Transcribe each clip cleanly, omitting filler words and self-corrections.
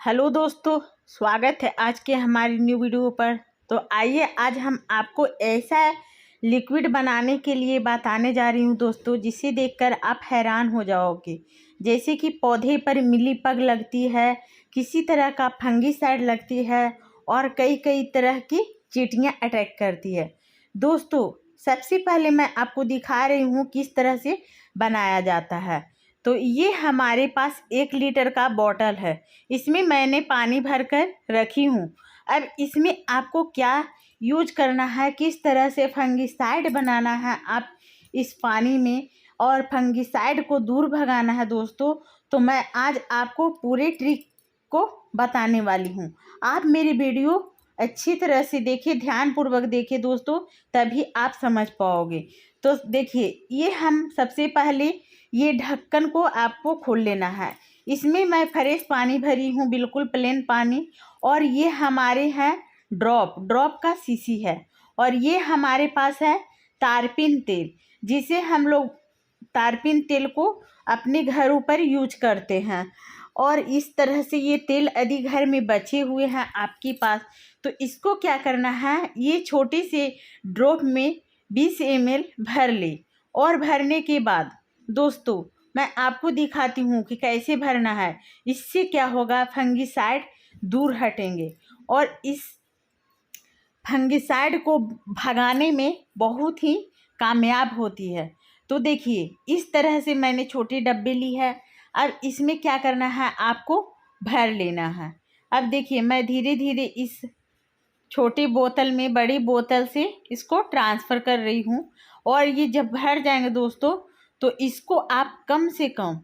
Hello दोस्तों, स्वागत है आज के हमारी न्यू वीडियो पर। तो आइए आज हम आपको ऐसा लिक्विड बनाने के लिए बताने जा रही हूँ दोस्तों, जिसे देखकर आप हैरान हो जाओगे। जैसे कि पौधे पर मिलीबग लगती है, किसी तरह का फंगीसाइड लगती है और कई कई तरह की चींटियाँ अटैक करती है। दोस्तों सबसे पहले मैं आपको दिखा रही हूँ किस तरह से बनाया जाता है। तो ये हमारे पास 1 लीटर का बॉटल है। इसमें मैंने पानी भरकर रखी हूँ। अब इसमें आपको क्या यूज करना है, किस तरह से फंगिसाइड बनाना है आप इस पानी में, और फंगिसाइड को दूर भगाना है दोस्तों। तो मैं आज आपको पूरे ट्रिक को बताने वाली हूँ। आप मेरी वीडियो अच्छी तरह से देखिए, ध्यानपूर्वक देखिए दोस्तों, तभी आप समझ पाओगे। तो देखिए, ये हम सबसे पहले ये ढक्कन को आपको खोल लेना है। इसमें मैं फ्रेश पानी भरी हूँ, बिल्कुल प्लेन पानी। और ये हमारे हैं ड्रॉप का शीशी है। और ये हमारे पास है तारपीन तेल, जिसे हम लोग तारपीन तेल को अपने घरों पर यूज करते हैं। और इस तरह से ये तेल यदि घर में बचे हुए हैं आपके पास, तो इसको क्या करना है, ये छोटे से ड्रॉप में 20 ml भर ले। और भरने के बाद दोस्तों मैं आपको दिखाती हूँ कि कैसे भरना है। इससे क्या होगा, फंगिसाइड दूर हटेंगे और इस फंगिसाइड को भगाने में बहुत ही कामयाब होती है। तो देखिए, इस तरह से मैंने छोटी डब्बे ली है। अब इसमें क्या करना है, आपको भर लेना है। अब देखिए, मैं धीरे धीरे इस छोटी बोतल में बड़ी बोतल से इसको ट्रांसफ़र कर रही हूँ। और ये जब भर जाएंगे दोस्तों, तो इसको आप कम से कम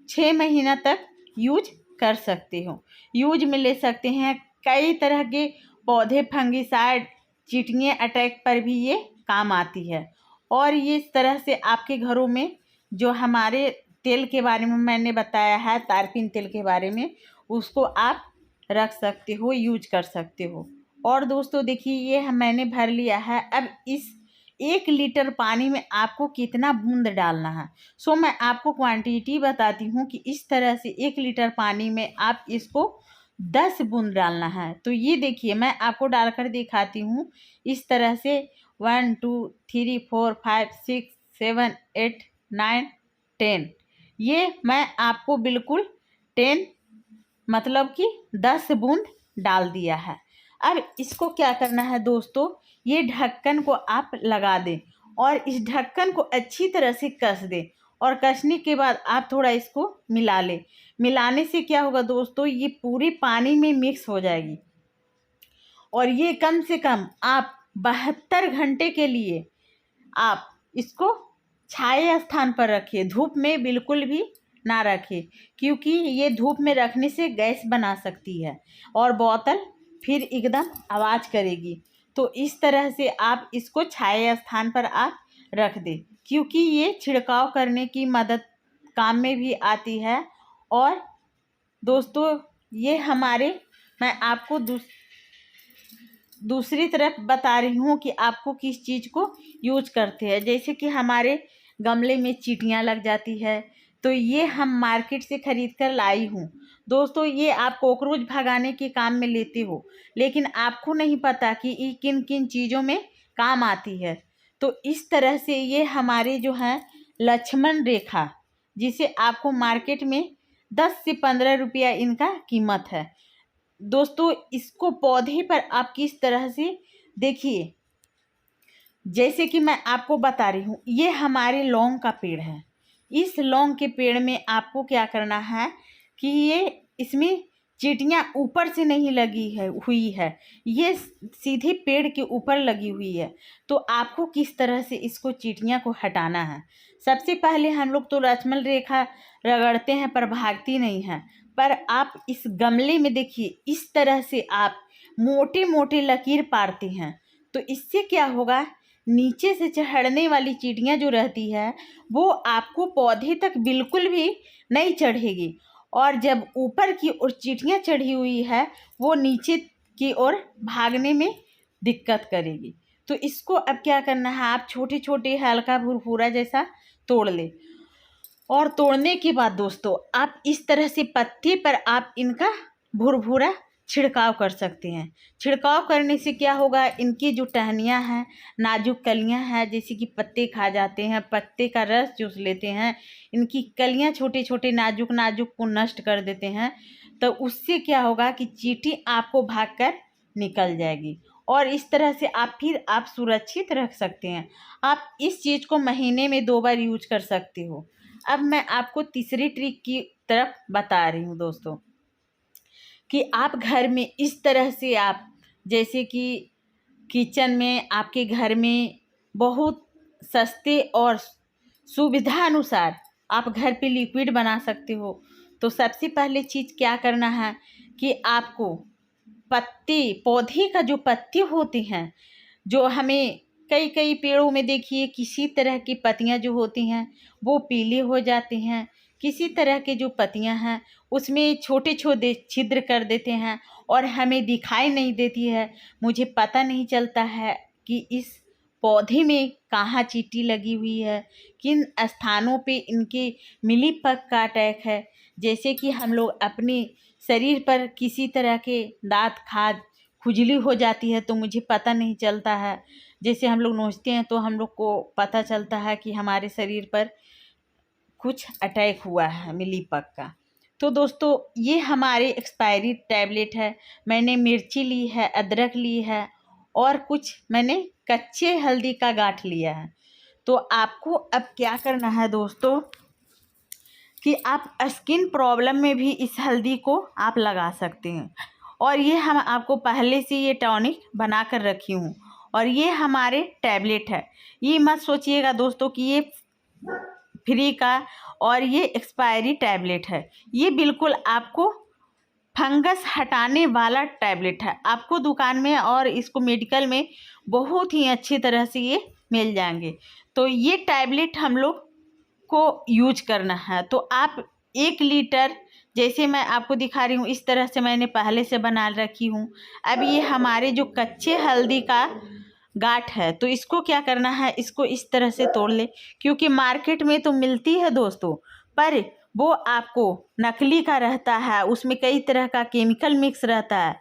6 महीना तक यूज कर सकते हो। यूज में ले सकते हैं। कई तरह के पौधे फंगिसाइड चींटियाँ अटैक पर भी ये काम आती है। और ये इस तरह से आपके घरों में जो हमारे तेल के बारे में मैंने बताया है, तारपीन तेल के बारे में, उसको आप रख सकते हो, यूज कर सकते हो। और दोस्तों देखिए, ये मैंने भर लिया है। अब इस 1 लीटर पानी में आपको कितना बूंद डालना है, सो मैं आपको क्वांटिटी बताती हूँ कि इस तरह से 1 लीटर पानी में आप इसको 10 बूंद डालना है। तो ये देखिए, मैं आपको डालकर दिखाती हूँ। इस तरह से 1 2 3 4 5 6 7 8 9 10, ये मैं आपको बिल्कुल 10 मतलब कि 10 बूंद डाल दिया है। अब इसको क्या करना है दोस्तों, ये ढक्कन को आप लगा दें और इस ढक्कन को अच्छी तरह से कस दें। और कसने के बाद आप थोड़ा इसको मिला लें। मिलाने से क्या होगा दोस्तों, ये पूरी पानी में मिक्स हो जाएगी। और ये कम से कम आप 72 घंटे के लिए आप इसको छाया स्थान पर रखिए, धूप में बिल्कुल भी ना रखें, क्योंकि ये धूप में रखने से गैस बना सकती है और बोतल फिर एकदम आवाज़ करेगी। तो इस तरह से आप इसको छाया स्थान पर आप रख दें, क्योंकि ये छिड़काव करने की मदद काम में भी आती है। और दोस्तों ये हमारे, मैं आपको दूसरी तरफ बता रही हूँ कि आपको किस चीज़ को यूज करते हैं। जैसे कि हमारे गमले में चींटियाँ लग जाती है, तो ये हम मार्केट से ख़रीद कर लाई हूँ दोस्तों। ये आप कॉकरोच भगाने के काम में लेते हो, लेकिन आपको नहीं पता कि ये किन किन चीज़ों में काम आती है। तो इस तरह से ये हमारे जो हैं लक्ष्मण रेखा, जिसे आपको मार्केट में 10 से 15 रुपया इनका कीमत है दोस्तों। इसको पौधे पर आप किस तरह से देखिए, जैसे कि मैं आपको बता रही हूँ, ये हमारे लौंग का पेड़ है। इस लौंग के पेड़ में आपको क्या करना है कि ये इसमें चींटियाँ ऊपर से नहीं लगी है हुई है, ये सीधे पेड़ के ऊपर लगी हुई है। तो आपको किस तरह से इसको चींटियाँ को हटाना है, सबसे पहले हम लोग तो लक्ष्मण रेखा रगड़ते हैं पर भागती नहीं है। पर आप इस गमले में देखिए, इस तरह से आप मोटे मोटे लकीर पारते हैं। तो इससे क्या होगा, नीचे से चढ़ने वाली चींटियाँ जो रहती है वो आपको पौधे तक बिल्कुल भी नहीं चढ़ेगी। और जब ऊपर की ओर चींटियाँ चढ़ी हुई है, वो नीचे की ओर भागने में दिक्कत करेगी। तो इसको अब क्या करना है, आप छोटे छोटे हल्का भुरभुरा जैसा तोड़ ले। और तोड़ने के बाद दोस्तों आप इस तरह से पत्ते पर आप इनका भुरभुरा छिड़काव कर सकते हैं। छिड़काव करने से क्या होगा, इनकी जो टहनियाँ हैं, नाजुक कलियाँ हैं, जैसे कि पत्ते खा जाते हैं, पत्ते का रस चूस लेते हैं, इनकी कलियाँ छोटे छोटे नाजुक नाजुक को नष्ट कर देते हैं। तो उससे क्या होगा कि चींटी आपको भागकर निकल जाएगी और इस तरह से आप सुरक्षित रख सकते हैं। आप इस चीज़ को महीने में 2 बार यूज कर सकते हो। अब मैं आपको तीसरी ट्रिक की तरफ बता रही हूँ दोस्तों, कि आप घर में इस तरह से आप जैसे कि किचन में आपके घर में बहुत सस्ते और सुविधा अनुसार आप घर पे लिक्विड बना सकते हो। तो सबसे पहले चीज़ क्या करना है कि आपको पत्ते, पौधे का जो पत्ते होते हैं, जो हमें कई कई पेड़ों में देखिए किसी तरह की पत्तियां जो होती हैं वो पीली हो जाती हैं, किसी तरह के जो पत्तियां हैं उसमें छोटे छोटे छिद्र कर देते हैं और हमें दिखाई नहीं देती है। मुझे पता नहीं चलता है कि इस पौधे में कहाँ चींटी लगी हुई है, किन स्थानों पे इनके मिलीबग का अटैक है। जैसे कि हम लोग अपने शरीर पर किसी तरह के दांत खाज खुजली हो जाती है तो मुझे पता नहीं चलता है। जैसे हम लोग नोचते हैं तो हम लोग को पता चलता है कि हमारे शरीर पर कुछ अटैक हुआ है मिलीबग का। तो दोस्तों ये हमारे एक्सपायरी टैबलेट है। मैंने मिर्ची ली है, अदरक ली है और कुछ मैंने कच्चे हल्दी का गांठ लिया है। तो आपको अब क्या करना है दोस्तों कि आप स्किन प्रॉब्लम में भी इस हल्दी को आप लगा सकते हैं। और ये हम आपको पहले से ये टॉनिक बना कर रखी हूँ और ये हमारे टैबलेट है। ये मत सोचिएगा दोस्तों कि ये फ्री का और ये एक्सपायरी टैबलेट है। ये बिल्कुल आपको फंगस हटाने वाला टैबलेट है। आपको दुकान में और इसको मेडिकल में बहुत ही अच्छी तरह से ये मिल जाएंगे। तो ये टैबलेट हम लोग को यूज करना है। तो आप 1 लीटर, जैसे मैं आपको दिखा रही हूँ इस तरह से मैंने पहले से बना रखी हूँ। अब ये हमारे जो कच्चे हल्दी का गांठ है तो इसको क्या करना है, इसको इस तरह से तोड़ ले, क्योंकि मार्केट में तो मिलती है दोस्तों, पर वो आपको नकली का रहता है, उसमें कई तरह का केमिकल मिक्स रहता है।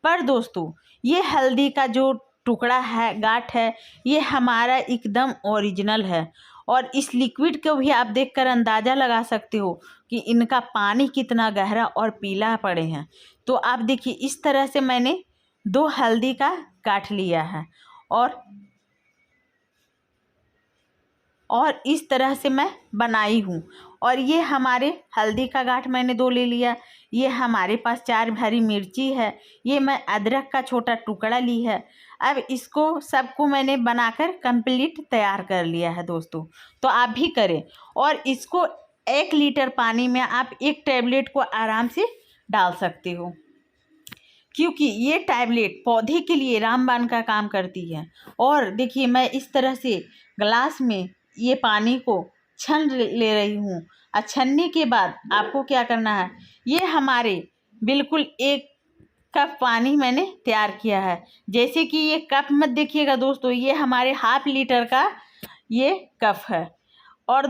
पर दोस्तों ये हल्दी का जो टुकड़ा है, गांठ है, ये हमारा एकदम ओरिजिनल है। और इस लिक्विड को भी आप देखकर अंदाज़ा लगा सकते हो कि इनका पानी कितना गहरा और पीला पड़े हैं। तो आप देखिए इस तरह से मैंने 2 हल्दी का गांठ लिया है और इस तरह से मैं बनाई हूँ। और ये हमारे हल्दी का गांठ मैंने 2 ले लिया। ये हमारे पास 4 हरी मिर्ची है। ये मैं अदरक का छोटा टुकड़ा ली है। अब इसको सबको मैंने बनाकर कंप्लीट तैयार कर लिया है दोस्तों। तो आप भी करें और इसको 1 लीटर पानी में आप 1 टैबलेट को आराम से डाल सकते हो, क्योंकि ये टैबलेट पौधे के लिए रामबाण का काम करती है। और देखिए मैं इस तरह से ग्लास में ये पानी को छन ले रही हूँ। और छनने के बाद आपको क्या करना है, ये हमारे बिल्कुल 1 कप पानी मैंने तैयार किया है। जैसे कि ये कप मत देखिएगा दोस्तों, ये हमारे ½ लीटर का ये कप है। और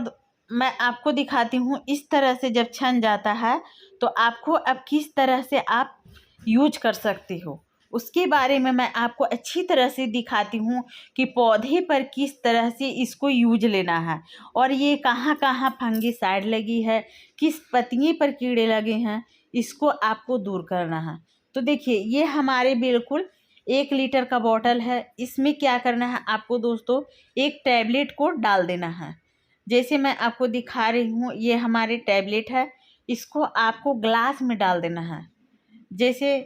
मैं आपको दिखाती हूँ इस तरह से जब छन जाता है तो आपको अब किस तरह से आप यूज कर सकते हो उसके बारे में मैं आपको अच्छी तरह से दिखाती हूँ कि पौधे पर किस तरह से इसको यूज लेना है और ये कहाँ कहाँ फंगिसाइड लगी है, किस पत्तियों पर कीड़े लगे हैं, इसको आपको दूर करना है। तो देखिए ये हमारे बिल्कुल 1 लीटर का बॉटल है। इसमें क्या करना है आपको दोस्तों, 1 टैबलेट को डाल देना है। जैसे मैं आपको दिखा रही हूँ ये हमारे टैबलेट है, इसको आपको ग्लास में डाल देना है। जैसे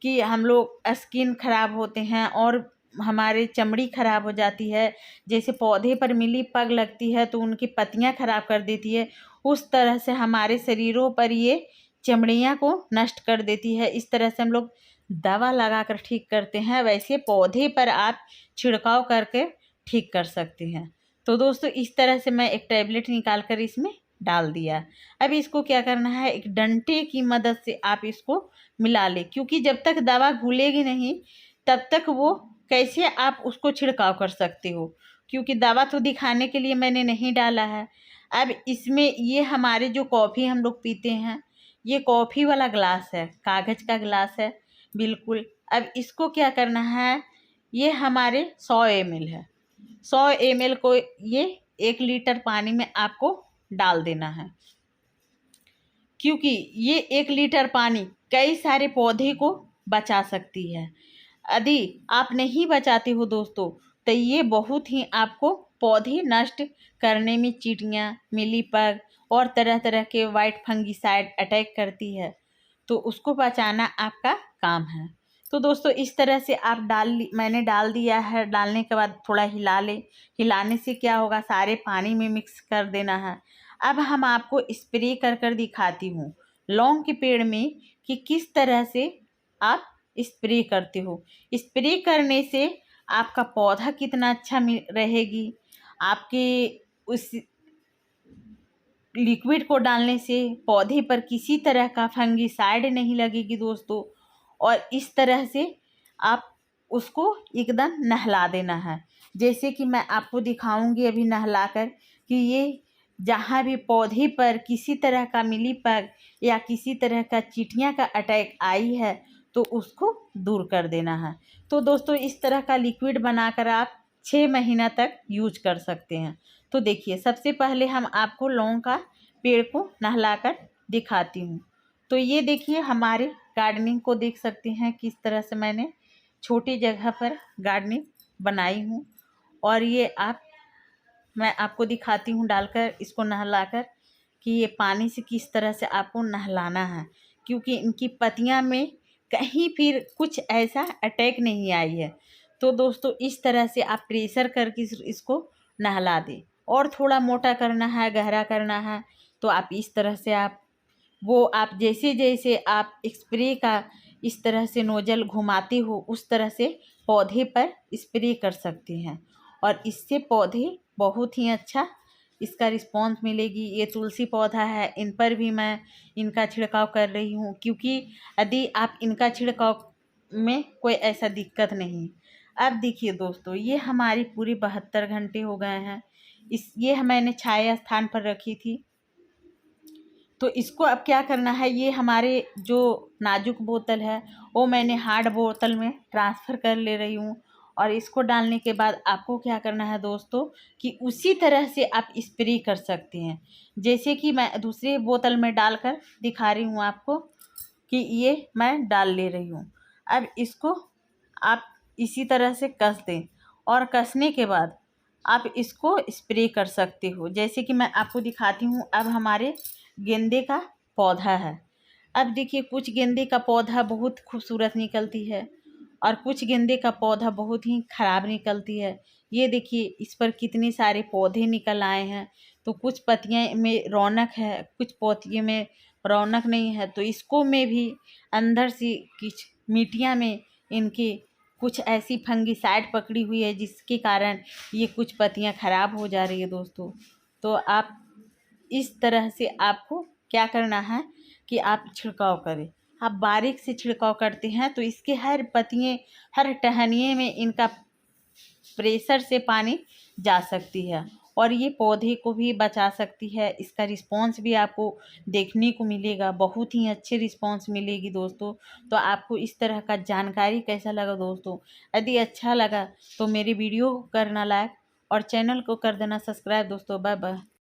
कि हम लोग स्किन खराब होते हैं और हमारे चमड़ी खराब हो जाती है, जैसे पौधे पर मिलीबग लगती है तो उनकी पत्तियां खराब कर देती है, उस तरह से हमारे शरीरों पर ये चमड़ियां को नष्ट कर देती है। इस तरह से हम लोग दवा लगाकर ठीक करते हैं, वैसे पौधे पर आप छिड़काव करके ठीक कर सकते हैं। तो दोस्तों इस तरह से मैं एक टैबलेट निकाल कर इसमें डाल दिया। अब इसको क्या करना है, एक डंडे की मदद से आप इसको मिला ले, क्योंकि जब तक दवा घुलेगी नहीं तब तक वो कैसे आप उसको छिड़काव कर सकते हो, क्योंकि दवा तो दिखाने के लिए मैंने नहीं डाला है। अब इसमें ये हमारे जो कॉफ़ी हम लोग पीते हैं, ये कॉफ़ी वाला ग्लास है, कागज़ का ग्लास है बिल्कुल। अब इसको क्या करना है, ये हमारे 100 ml है, 100 ml को ये 1 लीटर पानी में आपको डाल देना है, क्योंकि ये 1 लीटर पानी कई सारे पौधे को बचा सकती है। यदि आप नहीं बचाते हो दोस्तों, तो ये बहुत ही आपको पौधे नष्ट करने में, चींटियाँ, मिलीबग और तरह तरह के वाइट फंगीसाइड अटैक करती है, तो उसको बचाना आपका काम है। तो दोस्तों इस तरह से आप मैंने डाल दिया है। डालने के बाद थोड़ा हिला लें। हिलाने से क्या होगा, सारे पानी में मिक्स कर देना है। अब हम आपको स्प्रे कर कर दिखाती हूँ लौंग के पेड़ में कि किस तरह से आप स्प्रे करते हो। स्प्रे करने से आपका पौधा कितना अच्छा रहेगी। आपके उस लिक्विड को डालने से पौधे पर किसी तरह का फंगीसाइड नहीं लगेगी दोस्तों। और इस तरह से आप उसको एकदम नहला देना है। जैसे कि मैं आपको दिखाऊंगी अभी नहलाकर कि ये जहाँ भी पौधे पर किसी तरह का मिलीबग या किसी तरह का चींटियाँ का अटैक आई है तो उसको दूर कर देना है। तो दोस्तों इस तरह का लिक्विड बनाकर आप 6 महीना तक यूज कर सकते हैं। तो देखिए, सबसे पहले हम आपको लौंग का पेड़ को नहलाकर दिखाती हूँ। तो ये देखिए, हमारे गार्डनिंग को देख सकते हैं किस तरह से मैंने छोटी जगह पर गार्डनिंग बनाई हूँ। और ये मैं आपको दिखाती हूँ डालकर, इसको नहलाकर, कि ये पानी से किस तरह से आपको नहलाना है, क्योंकि इनकी पत्तियाँ में कहीं फिर कुछ ऐसा अटैक नहीं आई है। तो दोस्तों इस तरह से आप प्रेशर करके इसको नहला दें। और थोड़ा मोटा करना है, गहरा करना है, तो आप इस तरह से आप जैसे जैसे आप स्प्रे का इस तरह से नोजल घुमाते हो उस तरह से पौधे पर स्प्रे कर सकते हैं। और इससे पौधे बहुत ही अच्छा इसका रिस्पॉन्स मिलेगी। ये तुलसी पौधा है, इन पर भी मैं इनका छिड़काव कर रही हूँ, क्योंकि यदि आप इनका छिड़काव में कोई ऐसा दिक्कत नहीं। अब देखिए दोस्तों, ये हमारी पूरी 72 घंटे हो गए हैं। ये मैंने छाया स्थान पर रखी थी। तो इसको अब क्या करना है, ये हमारे जो नाजुक बोतल है वो मैंने हार्ड बोतल में ट्रांसफ़र कर ले रही हूँ। और इसको डालने के बाद आपको क्या करना है दोस्तों, कि उसी तरह से आप स्प्रे कर सकते हैं, जैसे कि मैं दूसरी बोतल में डालकर दिखा रही हूँ आपको कि ये मैं डाल ले रही हूँ। अब इसको आप इसी तरह से कस दें, और कसने के बाद आप इसको स्प्रे कर सकते हो। जैसे कि मैं आपको दिखाती हूँ, अब हमारे गेंदे का पौधा है। अब देखिए, कुछ गेंदे का पौधा बहुत खूबसूरत निकलती है और कुछ गेंदे का पौधा बहुत ही ख़राब निकलती है। ये देखिए, इस पर कितने सारे पौधे निकल आए हैं। तो कुछ पत्तियां में रौनक है, कुछ पौधे में रौनक नहीं है। तो इसको में भी अंदर से कुछ मिट्टियाँ में इनके कुछ ऐसी फंगीसाइड पकड़ी हुई है, जिसके कारण ये कुछ पत्तियां ख़राब हो जा रही है दोस्तों। तो आप इस तरह से आपको क्या करना है कि आप छिड़काव करें। आप बारीक से छिड़काव करते हैं तो इसके हर पत्तियाँ, हर टहनिए में इनका प्रेशर से पानी जा सकती है और ये पौधे को भी बचा सकती है। इसका रिस्पॉन्स भी आपको देखने को मिलेगा, बहुत ही अच्छी रिस्पॉन्स मिलेगी दोस्तों। तो आपको इस तरह का जानकारी कैसा लगा दोस्तों? यदि अच्छा लगा तो मेरी वीडियो को करना लाइक और चैनल को कर देना सब्सक्राइब दोस्तों। Bye bye.